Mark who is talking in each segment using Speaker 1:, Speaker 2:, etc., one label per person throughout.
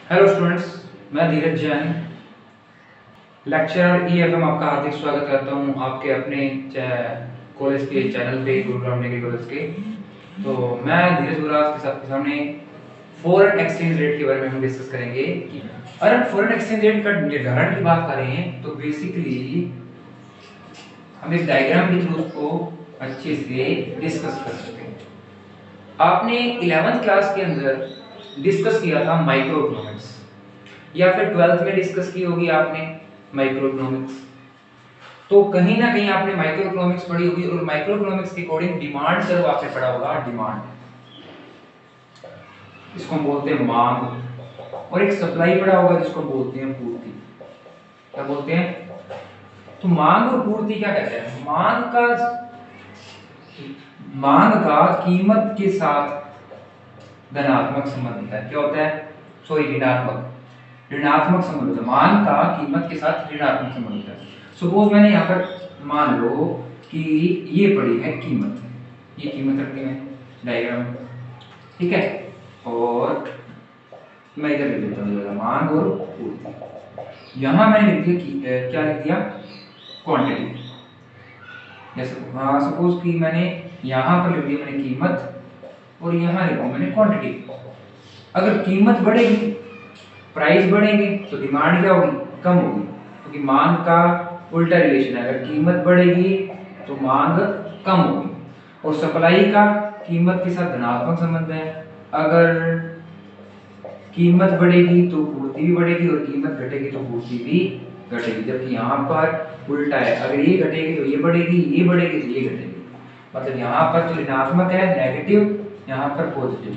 Speaker 1: Hello students, मैं धीरज Jain lecturer EFM आपका हार्दिक स्वागत करता हूं आपके अपने कॉलेज के चैनल पे गुरुग्राम डिग्री कॉलेज के। तो मैं धीरज गुराज के सामने फॉरेन एक्सचेंज रेट के बारे में हम डिस्कस करेंगे कि अगर हम फॉरेन एक्सचेंज रेट का निर्धारण की बात करें तो बेसिकली हम एक डायग्राम के थ्रू उसको अच्छे से डिस्कस कर सकते हैं। आपने 11th क्लास के अंदर डिस्कस किया था माइक्रो इकोनॉमिक्स, या फिर 12th में डिस्कस की होगी आपने माइक्रो इकोनॉमिक्स। तो कहीं ना कहीं आपने माइक्रो इकोनॉमिक्स पढ़ी होगी और माइक्रो इकोनॉमिक्स के अकॉर्डिंग डिमांड कर्व आपने पढ़ा होगा। डिमांड, इसको हम बोलते हैं मांग, और एक सप्लाई पढ़ा होगा जिसको हम बोलते हैं पूर्ति। क्या बोलते हैं? तो मांग और पूर्ति क्या कहते हैं? मांग का कीमत के साथ धनात्मक संबंध होता है। क्या होता है? सॉरी, ऋणात्मक संबंध होता है। मांग का कीमत के साथ ऋणात्मक संबंध होता है। सपोज मैंने यहाँ पर मान लो कि ये पड़ी है कीमत, ये कीमत रखती है डायग्राम में, ठीक है। और मैं इधर लिख देता हूँ मांग और पूर्ति। यहाँ मैंने लिख दिया कि क्या लिख दिया? क्वांटिटी। जैसे सपोज कि मैंने यहाँ पर लिख दिया मैंने कीमत और यहाँ लिख दी मैंने क्वांटिटी। अगर कीमत बढ़ेगी, प्राइस बढ़ेंगे तो डिमांड क्या होगी? कम होगी, क्योंकि मांग का उल्टा रिलेशन है। अगर कीमत बढ़ेगी तो मांग कम होगी। और सप्लाई का कीमत के साथ धनात्मक संबंध है। अगर कीमत बढ़ेगी तो पूर्ति भी बढ़ेगी और कीमत घटेगी तो पूर्ति भी घटेगी। जबकि यहाँ पर उल्टा है, अगर ये घटेगी तो ये बढ़ेगी, ये बढ़ेगी तो ये घटेगी। मतलब यहाँ पर जो ऋणात्मक है नेगेटिव, यहाँ पर पॉजिटिव।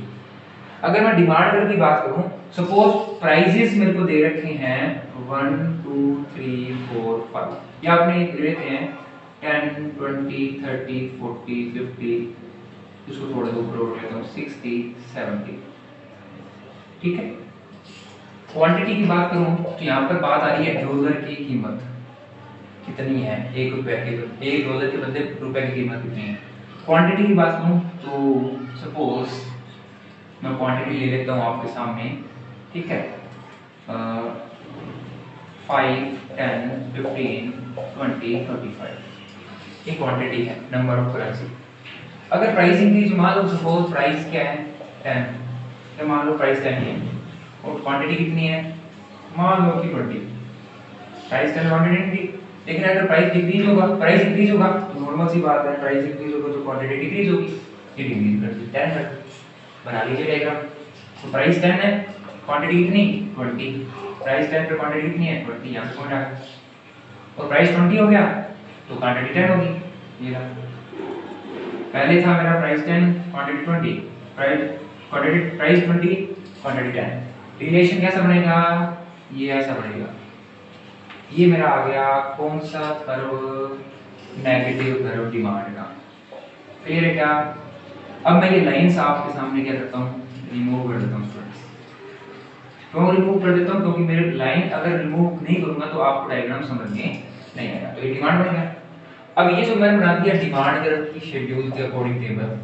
Speaker 1: अगर मैं डिमांड कर्व की बात करूं, सपोज प्राइजेस मेरे को दे रखे हैं 1 2 3 4 5, या आपने दे रखे हैं 10 20 30 40 50, इसको थोड़ा सा ऊपर उठ लेता हूं 60 70, ठीक है। क्वांटिटी की बात करूं तो यहाँ पर बात आ रही है डॉलर की कीमत कितनी है, $1 के बदले रुपए की कीमत कितनी है। क्वांटिटी की बात करूं तो सपोज मैं क्वांटिटी ले लेता हूँ आपके सामने, ठीक है। 5 10 15 20 25 ये क्वांटिटी है, नंबर ऑफ करेंसी। अगर प्राइस इंक्रीज, मान लो सपोज प्राइस क्या है 10, तो मान लो प्राइस 10 है और क्वांटिटी कितनी है, मान लो कि 20। प्राइस 10 क्वांटिटी इंक्रीज, लेकिन अगर प्राइस डिक्रीज होगा, प्राइस इंक्रीज होगा तो नॉर्मल सी बात है, प्राइस इंक्रीज होगा तो क्वांटिटी डिक्रीज होगी, ये डिक्रीज कर दी 10 कर दी। बना लीजिए डायग्राम। तो प्राइस 10 है, क्वांटिटी कितनी 20, प्राइस 10 पे क्वांटिटी कितनी है 20, यहाँ से पॉइंट आ गया। और प्राइस 20 हो गया तो क्वांटिटी 10 होगी। ये रहा, पहले था मेरा price 10 quantity 20, price 20 quantity 10। Relation कैसा बनेगा? ये ऐसा बनेगा। ये मेरा आ गया कौन सा कर्व? नेगेटिव कर्व डिमांड का। क्लियर है क्या? अब मैं ये लाइंस आपके सामने क्या करता हूँ, रिमूव कर देता हूँ स्टूडेंट्स। क्यों रिमूव कर देता हूँ? क्योंकि मेरे लाइन अगर रिमूव नहीं करूंगा तो आपको डायग्राम समझ में नहीं आएगा। तो ये डिमांड बन गया। अब ये जो मैंने बना दिया डिमांड कर्व की शेड्यूल के अकॉर्डिंग टेबल,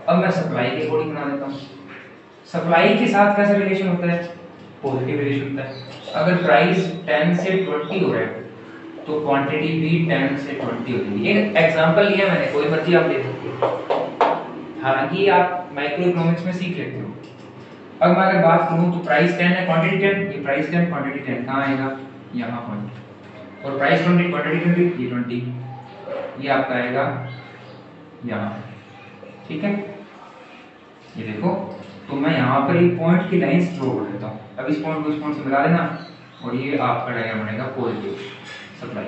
Speaker 1: अब मैं सप्लाई के अकॉर्डिंग बना देता हूँ। सप्लाई के साथ कैसा रिलेशन होता है? पॉजिटिव रिलेशन होता है। अगर प्राइस 10 से 20 हो रहा है तो क्वांटिटी भी 10 से 20 होगी। एक एग्जांपल लिया मैंने, कोई मर्जी आप ले सकते हो, हालांकि आप माइक्रो इकोनॉमिक्स में सीख लेते हो। अब मैं अगर बात करूं तो प्राइस 10 है, क्वांटिटी 10, ये प्राइस 10 क्वांटिटी 10 कहां आएगा? यहां पर। और प्राइस 20 क्वांटिटी 20, ये 20 ये आपका आएगा यहां, ठीक है। ये देखो, तो मैं यहां पर एक पॉइंट की लाइंस ड्रॉ कर देता हूं। अब इस पॉइंट को इस पॉइंट से मिला देना और ये आपका डायग्राम बनेगा पॉजिटिव सप्लाई।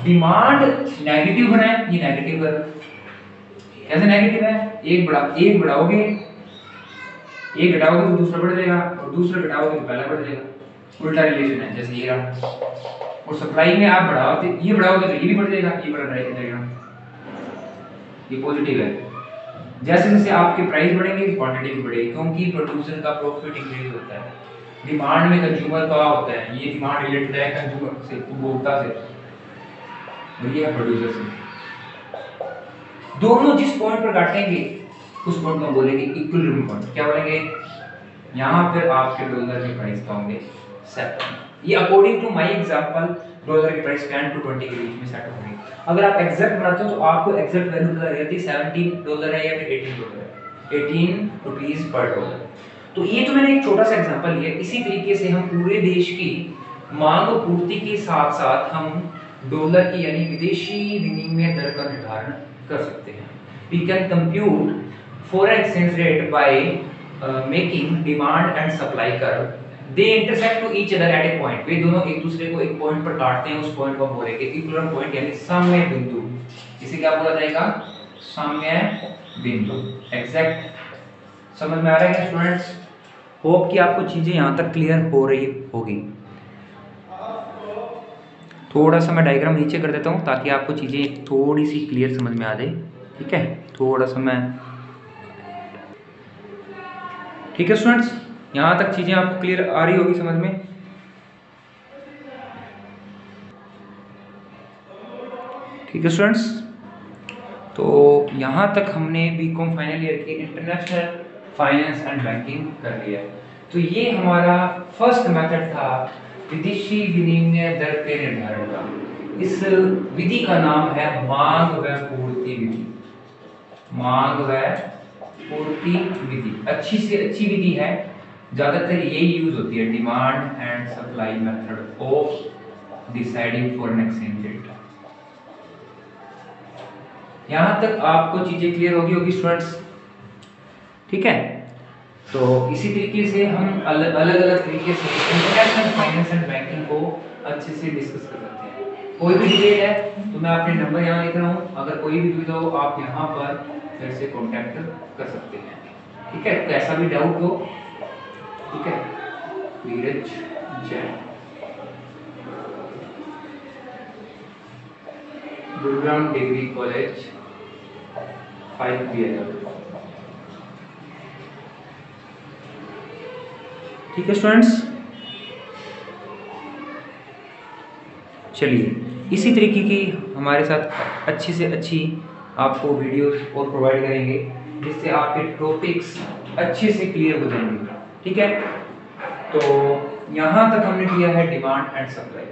Speaker 1: डिमांड नेगेटिव बना है, ये नेगेटिव कर, कैसे नेगेटिव है? एक बढ़ाओगे, एक घटाओगे तो दूसरा बढ़ जाएगा और दूसरा घटाओगे तो पहला बढ़ जाएगा। उल्टा रिलेशन है, जैसे ये रहा। और सप्लाई में आप बढ़ाओगे, ये बढ़ाओगे तो ये भी बढ़ जाएगा, ये बढ़ जाएगा, ये पॉजिटिव है। जैसे जैसे आपके प्राइस बढ़ेंगे क्वांटिटी भी बढ़ेगी, क्योंकि प्रोड्यूसर का प्रॉफिट इंक्रीज होता है। डिमांड में कंज्यूमर का होता है, ये डिमांड रिलेटेड है कंज्यूमर से, उपभोक्ता से, और ये है प्रोड्यूसर से। दोनों जिस पॉइंट पर काटेंगे उस पॉइंट को बोलेंगे इक्विलिब्रियम पॉइंट। क्या बोलेंगे? यहाँ पर आपके डॉलर के प्राइस क्या होंगे, सेट। ये according to my example dollar की प्राइस 10 to 20 के बीच में सेट होगी। अगर आप एग्जैक्ट बनाते हो तो आपको एग्जैक्ट वैल्यू पता रहती है $17 है या फिर $18 है, 18 रुपीस पर डॉलर। तो ये तो मैंने एक छोटा सा एग्जांपल लिया। इसी तरीके से हम पूरे देश की मांग और पूर्ति के साथ साथ हम डॉलर की यानी विदेशी विनिमय दर का निर्धारण कर सकते हैं। We can compute foreign exchange rate by making demand and supply curve. They intersect to each other at a point. वे दोनों एक दूसरे को एक पॉइंट पर काटते हैं, उस पॉइंट को हम बोलेंगे इक्विलिब्रियम पॉइंट यानी साम्य बिंदु। इसे क्या बोला जाएगा, साम्य बिंदु। एग्जैक्ट समझ में आ रहा है क्या स्टूडेंट्स? होप कि आपको चीजें यहां तक क्लियर हो रही होगी। थोड़ा सा मैं डायग्राम नीचे कर देता हूं ताकि आपको चीजें थोड़ी सी क्लियर समझ में आ जाए। ठीक है, थोड़ा सा मैं, ठीक है स्टूडेंट्स, यहां तक चीजें आपको क्लियर आ रही होगी समझ में। ठीक है स्टूडेंट्स, तो यहां तक हमने बीकॉम फाइनल ईयर की इंटरनेशनल फाइनेंस एंड बैंकिंग कर लिया। तो ये हमारा फर्स्ट मेथड था विदेशी विनिमय दर के निर्धारण का। इस विधि का नाम है मांग व पूर्ति विधि। मांग व पूर्ति विधि अच्छी से अच्छी विधि है, ज्यादातर यही यूज होती है, demand and supply method of deciding foreign exchange rate. यहां तक आपको चीजें क्लियर होगी स्टूडेंट्स? ठीक है, तो इसी तरीके से हम अलग अलग तरीके से इंटरनेशनल फाइनेंस एंड बैंकिंग को अच्छे से डिस्कस कर सकते हैं। कोई भी डिटेल है तो मैं अपने नंबर यहाँ लिख रहा हूँ, अगर कोई भी दुविधा हो आप यहाँ पर फिर से कॉन्टैक्ट कर सकते हैं। ठीक है, तो ऐसा भी डाउट हो, ठीक है, नीरज जैन, गुरुग्राम डिग्री कॉलेज 5 ठीक है स्टूडेंट्स। चलिए, इसी तरीके की हमारे साथ अच्छी से अच्छी आपको वीडियोस और प्रोवाइड करेंगे जिससे आपके टॉपिक्स अच्छे से क्लियर हो जाएंगे। ठीक है, तो यहाँ तक हमने किया है डिमांड एंड सप्लाई।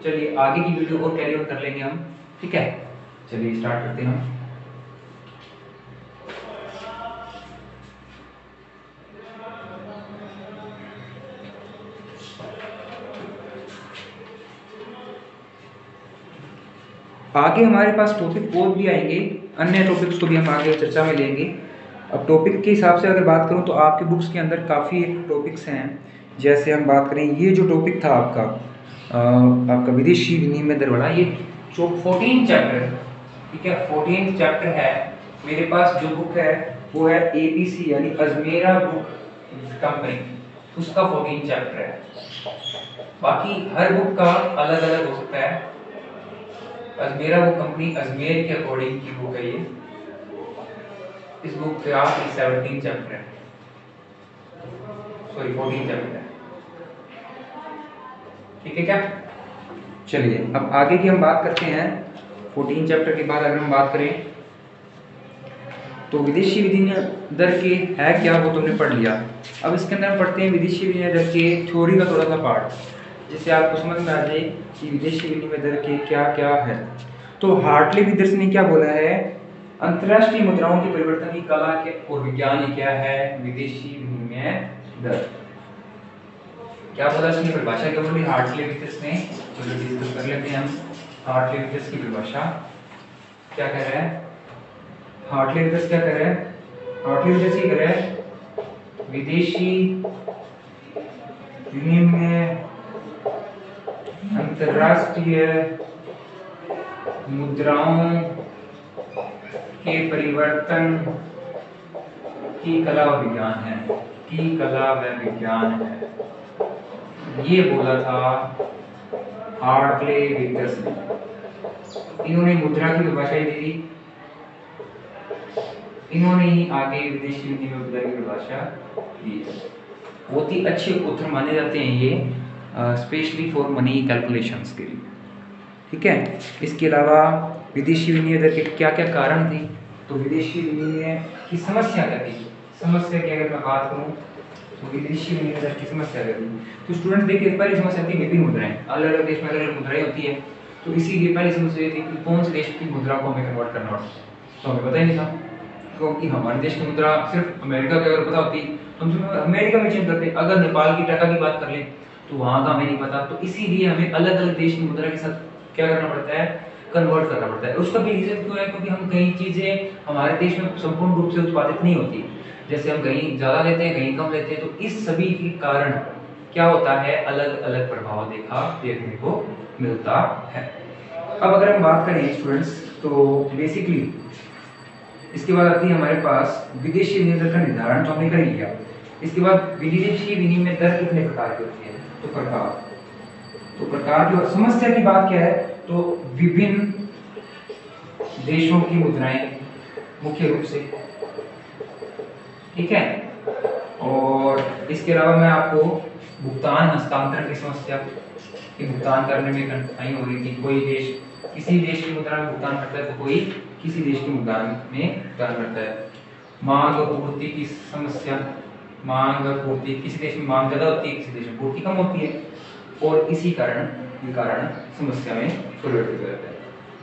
Speaker 1: चलिए आगे की वीडियो और कैरी ऑन कर लेंगे हम। ठीक है, चलिए स्टार्ट करते हैं हम। आगे हमारे पास टॉपिक और भी आएंगे, अन्य टॉपिक्स को भी हम आगे चर्चा में लेंगे। अब टॉपिक के हिसाब से अगर बात करूं तो आपके बुक्स के अंदर काफ़ी टॉपिक्स हैं। जैसे हम बात करें, ये जो टॉपिक था आपका विदेशी विनिमय दर वाला, ये 14 चैप्टर, ठीक है, 14 चैप्टर है। मेरे पास जो बुक है वो है APC यानी अजमेरा बुक कंपनी, उसका 14 चैप्टर है। बाकी हर बुक का अलग अलग हो सकता है। अजमेरा बुक कंपनी अजमेर के अकॉर्डिंग की बुक है ये। इस बुक के आप 17 चैप्टर है, सॉरी 14 चैप्टर है। ठीक है क्या? चलिए अब आगे की हम बात करते हैं। 14 चैप्टर के बाद अगर हम बात करें तो विदेशी विनिमय दर के है क्या, वो तुमने पढ़ लिया। अब इसके अंदर हम पढ़ते हैं विदेशी विनिमय दर के थ्योरी का थोड़ा सा पार्ट, जिससे आपको समझ में आ जाए कि विदेशी विनिमय दर के क्या क्या है। तो हार्टली विदर्स ने क्या बोला है, अंतरराष्ट्रीय मुद्राओं के परिवर्तन की कला के और विज्ञान क्या है, विदेशी विनिमय दर। क्या बोला इसने, परिभाषा क्या बोली हार्टली विदर्स ने? चलो डिस्कस कर लेते हैं हम। हार्टली विदर्स की परिभाषा क्या कह रहा है? हार्टली विदर्स क्या कह रहा है? हार्टली विदर्स ये कह रहा है विदेशी विनिमय अंतरराष्ट्रीय मुद्राओं के परिवर्तन की कला व विज्ञान है, की कला व विज्ञान है। ये बोला था हार्टले विदर्स ने। इन्होंने मुद्रा की परिभाषा दी थी, इन्होंने ही आगे विदेशी विनिमय मुद्रा की परिभाषा दी है। बहुत ही अच्छे उत्तर माने जाते हैं ये, स्पेशली फॉर मनी कैलकुलेशंस के लिए। ठीक है, इसके अलावा विदेशी विनिमय दर के क्या क्या कारण थे, तो विदेशी विनिमय की समस्या क्या थी, समस्या की अगर मैं बात करूं तो विदेशी विनिमय दर की समस्या करी। तो स्टूडेंट देखिए पहली समस्या थी विभिन्न मुद्राएं, अलग अलग देश में अलग अलग मुद्राएं होती है। तो इसीलिए पहली समस्या ये थी कि कौन से देश की मुद्रा को हमें कन्वर्ट करना होता, तो हमें पता ही नहीं था, क्योंकि हमारे देश की मुद्रा सिर्फ अमेरिका की अगर पता होती हम सिर्फ अमेरिका में चेंज करते। अगर नेपाल की टका की बात कर ले तो वहाँ का हमें नहीं पता, तो इसीलिए हमें अलग अलग देश की मुद्रा के साथ क्या करना पड़ता है, कन्वर्ट करना पड़ता है। उसका भी रीजन क्यों है, क्योंकि हम कई चीजें हमारे देश में संपूर्ण रूप से उत्पादित नहीं होती, जैसे हम कहीं ज़्यादा लेते हैं कहीं कम लेते हैं, तो इस सभी के कारण क्या होता है, अलग अलग प्रभाव देखने को मिलता है। अब अगर हम बात करें स्टूडेंट्स, तो बेसिकली इसके बाद आती है हमारे पास विदेशी विनिमय दर का निर्धारण, तो हमने कर लिया। इसके बाद विदेशी विनिमय दर कितने प्रकार की होती है, तो प्रकार जो समस्या की बात क्या है, तो विभिन्न देशों की मुद्राएं मुख्य रूप से, ठीक है। और इसके अलावा मैं आपको भुगतान हस्तांतरण की समस्या कि भुगतान करने में कठिनाई हो रही थी, कोई देश किसी देश की मुद्रा में भुगतान करता है तो कोई किसी देश की मुद्रा में भुगतान करता है। मांग और पूर्ति की समस्या, मांग और पूर्ति, किसी देश में मांग ज्यादा होती है किसी देश में पूर्ति कम होती है, और इसी कारण समस्या में परिवर्तित हो जाता है।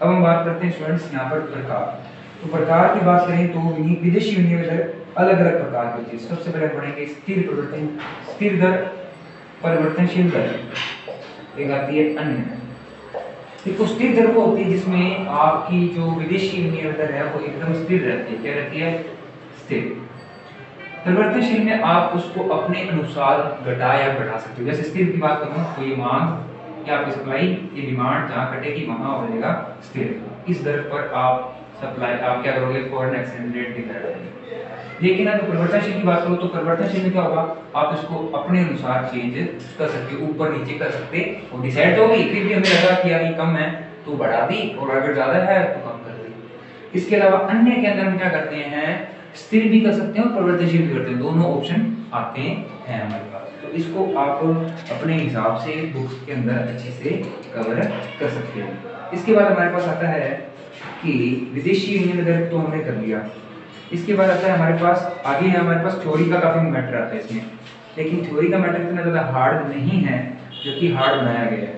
Speaker 1: अब हम बात करते हैं स्टूडेंट्स यहाँ पर प्रकार, तो प्रकार की बात करें तो विदेशी विनिमय दर अलग अलग प्रकार की होती है। सबसे पहले पढ़ेंगे स्थिर दर, परिवर्तनशील दर, एक आती है अन्य। देखो स्थिर दर वो होती है जिसमें आपकी जो विदेशी विनिमय दर है वो एकदम स्थिर रहती है, क्या रहती है, स्थिर। परिवर्तनशील में आप उसको अपने अनुसार घटा या बढ़ा सकते हो। जैसे स्थिर की बात करूं तो ये मांग या आपकी सप्लाई, ये डिमांड जहाँ घटेगी वहां हो जाएगा स्थिर। इस दर पर आप क्या करोगे, फॉरेन एक्सचेंज रेट डिसाइड करोगे। लेकिन अगर परिवर्तनशील की बात करो तो परिवर्तनशील में क्या होगा, आप इसको अपने अनुसार चेंज कर सकते हो, ऊपर नीचे कर सकते हो, डिसाइड हो गई, फिर भी हमें लगा कि यार ये कम है तो बढ़ा दी, और अगर ज्यादा है तो कम कर दी। इसके अलावा अन्य के अंदर हम क्या करते हैं, स्थिर भी कर सकते हैं और परिवर्तनशील भी करते हैं, दोनों ऑप्शन आते हैं हमारे पास। तो इसको आप अपने हिसाब से बुक्स के अंदर अच्छे से कवर कर सकते हो। इसके बाद हमारे पास आता है कि विदेशी विनिमय दर तो हमने कर लिया। इसके बाद आता है हमारे पास, आगे है हमारे पास थ्योरी का काफी मैटर आता है इसमें, लेकिन थ्योरी का मैटर इतना ज्यादा हार्ड नहीं है जो कि हार्ड बनाया गया है।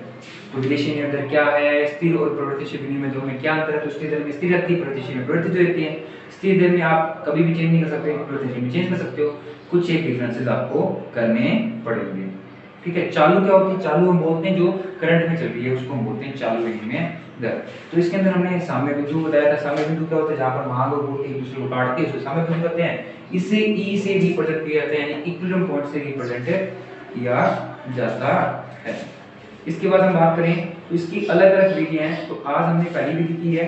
Speaker 1: तो विदेशी विनिमय दर क्या है, स्थिर और परिवर्तनशील विनिमय दर में क्या अंतर है, तो स्थिर दर में स्थिर रहती है, परिवर्तनशील में परिवर्तित रहती है। स्थिर दर में आप कभी भी चेंज नहीं कर सकते, परिवर्तनशील में चेंज कर सकते हो, कुछ एक डिफरेंसेस आपको करने पड़ेंगे, ठीक है। चालू क्या होती है, चालू हम बोलते हैं जो करंट में चल रही है उसको हम बोलते हैं चालू विनिमय दर। तो इसके अंदर हमने साम्य बिंदु बताया था। साम्य बिंदु क्या होता है, जहां पर मांग और पूर्ति एक दूसरे को काटते हैं उसको साम्य बिंदु कहते हैं। इसे ई से रिप्रेजेंट किया जाता है, यानी इक्विलिब्रियम पॉइंट से रिप्रेजेंट किया जाता है। इसके बाद हम बात करें तो इसकी अलग अलग विधियां हैं। तो आज हमने पहली विधि की है,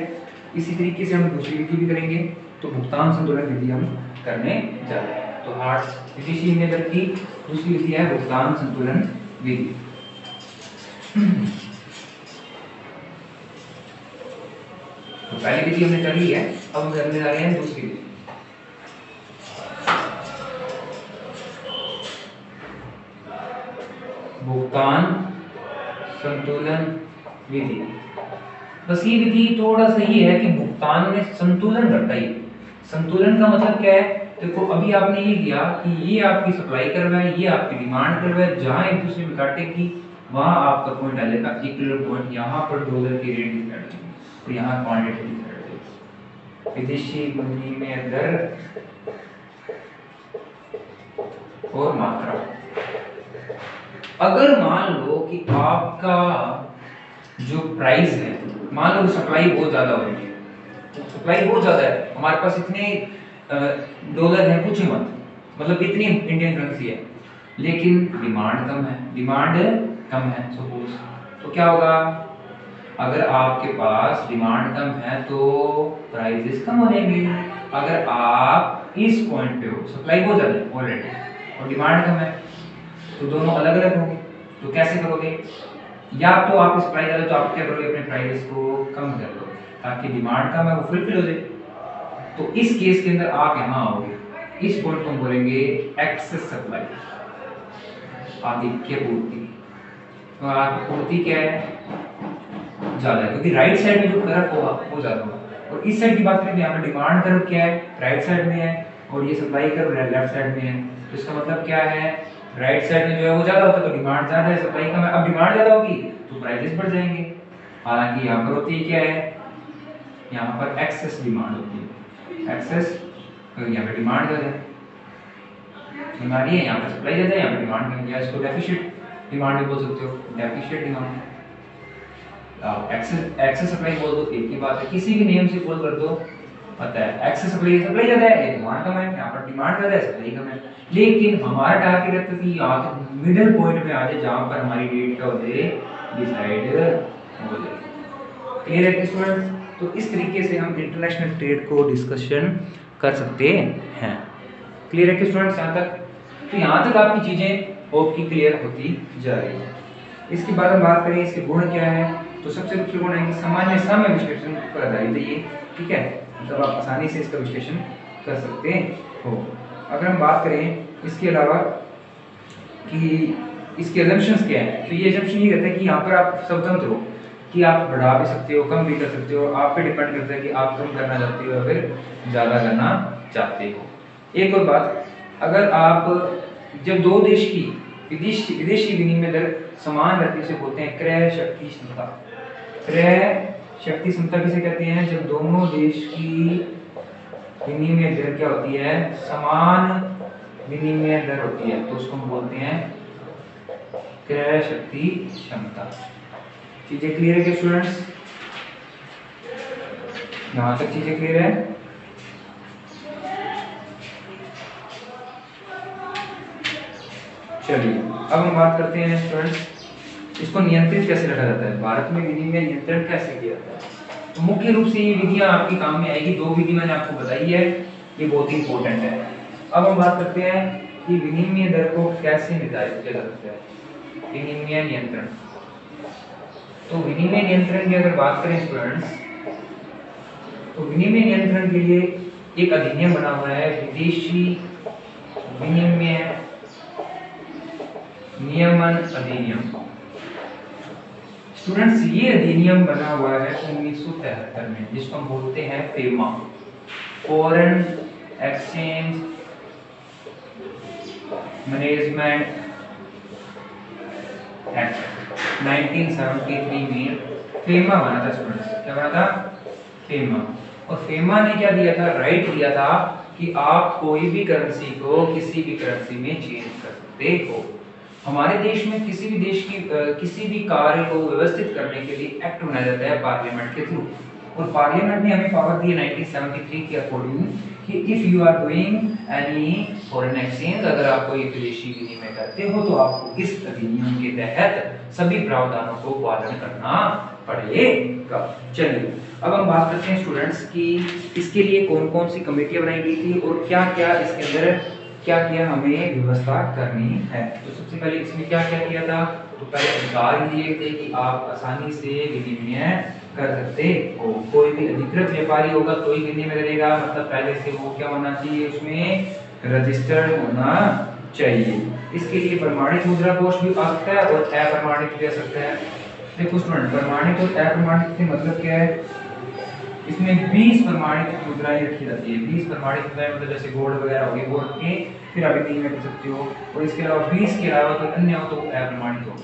Speaker 1: इसी तरीके से हम दूसरी विधि भी करेंगे। तो भुगतान संतुलन विधि हम करने जा रहे हैं। तो आज विदेशी विनिमय दर की दूसरी विधि है भुगतान संतुलन विधि। तो पहली विधि हमने कर ली है, अब हम करने जा रहे हैं दूसरी विधि। भुगतान संतुलन विधि। बस ये विधि थोड़ा सा ये है कि भुगतान में संतुलन घटता है। संतुलन का मतलब क्या है, देखो अभी आपने ये किया कि ये आपकी सप्लाई कर रहा है, ये आपकी डिमांड कर रहा है, जहां एक दूसरे में काटेगी वहां आपका पॉइंट आ जाएगा इक्विलिब्रियम पॉइंट। यहाँ पर डॉलर की रेट डिसाइड होगी और यहाँ क्वांटिटी डिसाइड होगी। विदेशी विनिमय दर और मात्रा। अगर मान लो कि आपका जो प्राइस है, मान लो सप्लाई बहुत ज्यादा हो रही है, तो सप्लाई बहुत ज्यादा है, हमारे पास इतने डॉलर है कुछ मत, मतलब इतनी इंडियन करेंसी है, लेकिन डिमांड कम है, सपोज, तो क्या होगा, अगर आपके पास डिमांड कम है तो प्राइसेस कम हो जाएंगे। अगर आप इस पॉइंट पे हो, सप्लाई बहुत ज्यादा है ऑलरेडी और डिमांड कम है, तो दोनों अलग अलग होंगे। तो कैसे करोगे, या तो आप सप्लाई ज्यादा तो आप क्या करोगे, अपने प्राइस को कम कर दो ताकि डिमांड कम है वो फुलफिल हो जाए। तो इस केस के अंदर आप यहाँ आओगे, इस पॉइंट को हम बोलेंगे एक्सेस सप्लाई, आधिक्य पूर्ति। तो आपकी पूर्ति क्या है, ज्यादा है, क्योंकि राइट साइड में जो कर्व होगा वो ज्यादा होगा। और इस साइड की बात करें तो यहाँ पर डिमांड कर्व क्या है, राइट साइड में है, और ये सप्लाई कर्व लेफ्ट साइड में है, तो इसका मतलब क्या है, राइट साइड में जो है वो ज़्यादा होता है तो डिमांड ज़्यादा है, सप्लाई कम है। अब डिमांड ज़्यादा होगी तो प्राइसेस बढ़ जाएंगे। हालांकि यहाँ पर होती है क्या है, यहाँ पर एक्सेस डिमांड होती है, एक्सेस, यहाँ पे डिमांड ज़्यादा है, बीमारी है, यहाँ पर सप्लाई ज़्यादा है, यहाँ पर डिमांड कम है, इसको डेफिशिट डिमांड भी बोल सकते हो, डेफिशिट डिमांड। एक्सेस सप्लाई बोल दो, एक ही बात है, किसी भी नेम से बोल कर दो पता है, एक्सेस सप्लाई ज़्यादा है, ये डिमांड कम है, यहाँ पर डिमांड ज़्यादा है, सप्लाई कम है। लेकिन हमारा टारगेट रहता है कि यहाँ मिडिल पॉइंट पे आ जाए जहाँ पर हमारी रेट क्या हो जाए, डिसाइड हो जाए। क्लियर है स्टूडेंट्स? तो इस तरीके से हम इंटरनेशनल ट्रेड को डिस्कशन कर सकते हैं। क्लियर है कि स्टूडेंट्स यहाँ तक? तो यहाँ तक आपकी चीज़ें होप की क्लियर होती जा रही है। इसके बाद हम बात करें इसके गुण क्या है, तो सबसे मुख्य गुण है कि सामान्य साम्य विश्लेषण पर आधारित है ये, ठीक है, मतलब आप आसानी से इसका विश्लेषण कर सकते हो। अगर हम बात करें इसके अलावा कि इसके एजम्पशंस क्या है, तो ये एजम्पशन ये कहते हैं कि यहाँ पर आप स्वतंत्र हो, कि आप बढ़ा भी सकते हो, कम भी कर सकते हो, आप पे डिपेंड करता है कि आप कम करना चाहते हो या फिर ज़्यादा करना चाहते हो। एक और बात, अगर आप जब दो देश की विदेशी विनिमय दर समान रहती है उसे बोलते हैं क्रय शक्ति क्षमता। क्रय शक्ति क्षमता किसे कहते हैं, जब दोनों देश की विनिमय दर क्या होती है, समान विनिमय दर होती है, तो उसको हम बोलते हैं क्रय शक्ति क्षमता। चीजें क्लियर है क्या स्टूडेंट्स? यहां तक चीजें क्लियर है? चलिए अब हम बात करते हैं स्टूडेंट्स, इसको नियंत्रित कैसे रखा जाता है, भारत में विनिमय नियंत्रण कैसे किया जाता है। तो मुख्य रूप से ये विधियां आपके काम में आएगी, दो विधि मैंने आपको बताई है, ये बहुत ही इंपॉर्टेंट है। अब हम बात करते हैं कि विनिमय दर को कैसे निर्धारित किया जा सकता है, विनिमय नियंत्रण। तो विनिमय नियंत्रण की अगर बात करें स्टूडेंट्स, तो विनिमय नियंत्रण के लिए एक अधिनियम बना हुआ है, विदेशी विनिमय नियमन अधिनियम। स्टूडेंट्स ये अधिनियम बना हुआ है 1973 में, जिसको हम बोलते हैं FEMA, foreign exchange management act 1973 में फेमा बना था स्टूडेंट्स। क्या बना था? फेमा। और फेमा ने क्या दिया था, राइट दिया था कि आप कोई भी करेंसी को किसी भी करेंसी में चेंज कर सकते हो। हमारे देश में किसी भी देश की किसी भी कार्य को व्यवस्थित करने के लिए एक्ट बनाया जाता है पार्लियामेंट के थ्रू, और पार्लियामेंट ने हमें पावर दी है 1973 के अकॉर्डिंग कि if you are doing any foreign exchange, अगर आप कोई विदेशी विनिमय करते हो तो आपको इस अधिनियम के तहत सभी प्रावधानों को पालन करना पड़ेगा। चलिए अब हम बात करते हैं स्टूडेंट्स कि इसके लिए कौन कौन सी कमेटियां बनाई गई थी और क्या क्या इसके अंदर क्या क्या हमें व्यवस्था करनी है। तो सबसे पहले इसमें क्या क्या किया था, तो पहले अधिकार ये थे कि आप आसानी से विनिमय कर सकते हो, कोई भी अधिकृत व्यापारी होगा तो ही विनिमय करेगा, मतलब पहले से वो क्या होना चाहिए, उसमें रजिस्टर्ड होना चाहिए। इसके लिए प्रमाणित मुद्रा कोष भी आ सकता है और अप्रमाणित भी आ सकता है। देखो स्टूडेंट, प्रमाणित और अप्रमाणित से मतलब क्या है, इसमें 20 प्रमाणित मुद्राएं रखी जाती है। 20 प्रमाणित मुद्राएं मतलब जैसे गोल्ड वगैरह हो गई, वो रख के फिर आप विनिमय कर सकते हो, और इसके अलावा 20 के अलावा कोई अन्य हो तो अप्रमाणित हो।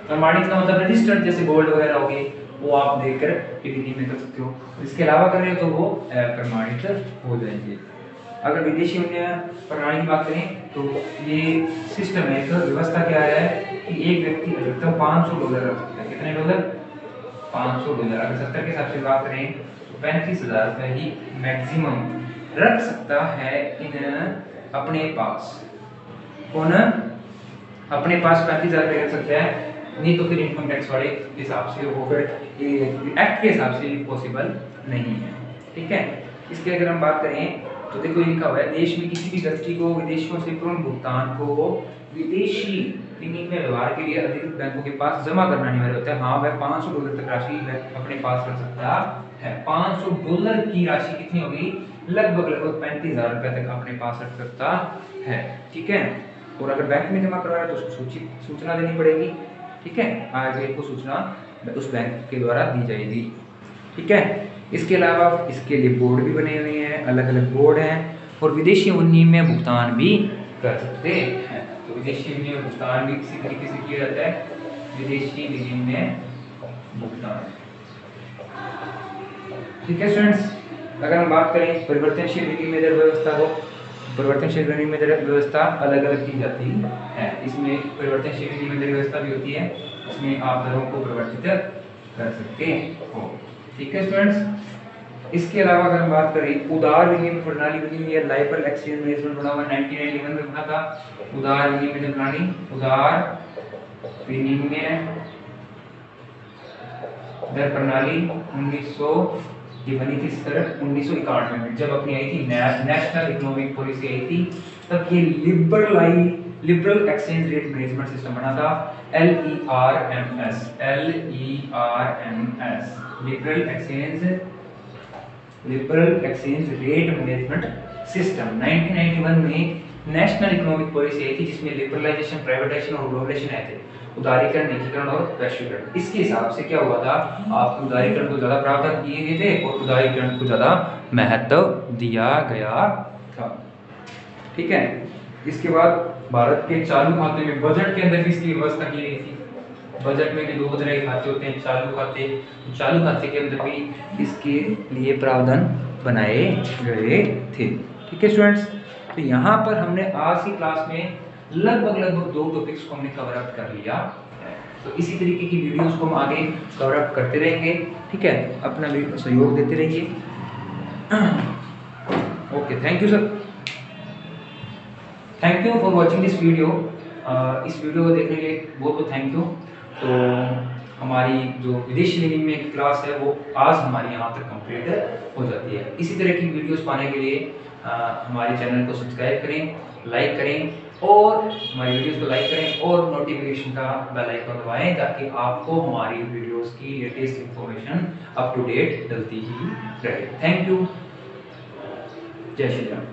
Speaker 1: प्रमाणित का मतलब रजिस्टर्ड, जैसे गोल्ड वगैरह हो गई, वो आप देकर विनिमय कर सकते हो। इसके अलावा कर रहे हो तो वो अप्रमाणित हो जाएंगे। अगर विदेशी प्रणाली की बात करें तो ये सिस्टम है, एक व्यवस्था क्या है कि एक व्यक्ति अधिकतम $500 रख सकता है। कितने डॉलर? $500। अगर 70 के हिसाब से बात करें तो 35,000 रुपए ही मैक्सिमम रख सकता है इन अपने पास। कौन? अपने पास 35,000 रुपए रख सकता है, नहीं तो फिर इनकम टैक्स वाले हिसाब से वो फिर एक्ट के हिसाब से पॉसिबल नहीं है। ठीक है, इसके अगर हम बात करें तो देखो ये लिखा हुआ है, देश में किसी भी व्यक्ति को विदेशियों से पूर्ण भुगतान को विदेशी विनिमय व्यवहार के लिए अधिकृत बैंकों के पास जमा करना अनिवार्य होता है। हाँ, वह $500 तक राशि अपने पास रख सकता है। $500 की राशि कितनी होगी? लगभग 35,000 रुपए तक अपने पास रख सकता है। ठीक है, और अगर बैंक में जमा करवाया तो उसको सूचना देनी पड़ेगी। ठीक है, आगे को सूचना उस बैंक के द्वारा दी जाएगी। ठीक है, इसके अलावा इसके लिए बोर्ड भी बने हुए हैं, अलग अलग बोर्ड हैं, और विदेशी विनिमय भुगतान भी कर सकते हैं। तो विदेशी विनिमय भुगतान भी किसी तरीके से किया जाता है, विदेशी विनिमय भुगतान। ठीक है स्टूडेंट्स, अगर हम बात करें परिवर्तनशील विनिमय दर व्यवस्था को, परिवर्तनशील विनिमय दर व्यवस्था अलग अलग की जाती है। इसमें परिवर्तनशील विनिमय दर व्यवस्था भी होती है, इसमें आप दरों को परिवर्तित कर सकते हो। ठीक है स्टूडेंट्स, इसके अलावा अगर हम बात करें उदार विनिमय प्रणाली, विनिमय लाइबल एक्सचेंज मैनेजमेंट बना हुआ 1991 में बना था। उदार विनिमय प्रणाली, उदार विनिमय दर प्रणाली 1900 बनी थी सर 1991 में, जब अपनी आई थी नेशनल इकोनॉमिक पॉलिसी आई थी, तब ये liberal exchange rate management system बना था, LERMS, liberal exchange rate management system. 1991 में नेशनल इकोनॉमिक पॉलिसी आई थी, जिसमें लिबरलाइजेशन, प्राइवेटाइजेशन और ग्लोबलाइजेशन आए थे, उदारीकरण, निजीकरण और वैश्वीकरण। इसके हिसाब से क्या हुआ था, आप उदारीकरण को ज्यादा प्रावधान किए गए थे और उदारीकरण को ज्यादा महत्व दिया गया था। ठीक है, इसके बाद भारत के चालू खाते में, बजट के अंदर भी इसकी व्यवस्था की गई थी। बजट में भी दो तरह के खाते होते हैं, चालू खाते, चालू खाते के अंदर भी इसके लिए प्रावधान बनाए गए थे। ठीक है स्टूडेंट्स, तो यहाँ पर हमने आज की क्लास में लगभग 2 टॉपिक्स को हमने कवर अप कर लिया है। तो इसी तरीके की वीडियोस को हम आगे कवर अप करते रहेंगे। ठीक है, अपना सहयोग देते रहिए। Okay, thank you sir, thank you for watching this video. इस वीडियो को देखने के लिए बहुत बहुत थैंक यू। तो हमारी जो विदेशी विनिमय की क्लास है वो आज हमारी यहाँ तक कंप्लीट हो जाती है। इसी तरह की वीडियोस पाने के लिए हमारे चैनल को सब्सक्राइब करें, लाइक करें और हमारी वीडियोस को लाइक करें और नोटिफिकेशन का बेल आइकन दबाएं, ताकि आपको हमारी वीडियोस की latest information up to date डलती ही रहे। थैंक यू, जय श्री राम।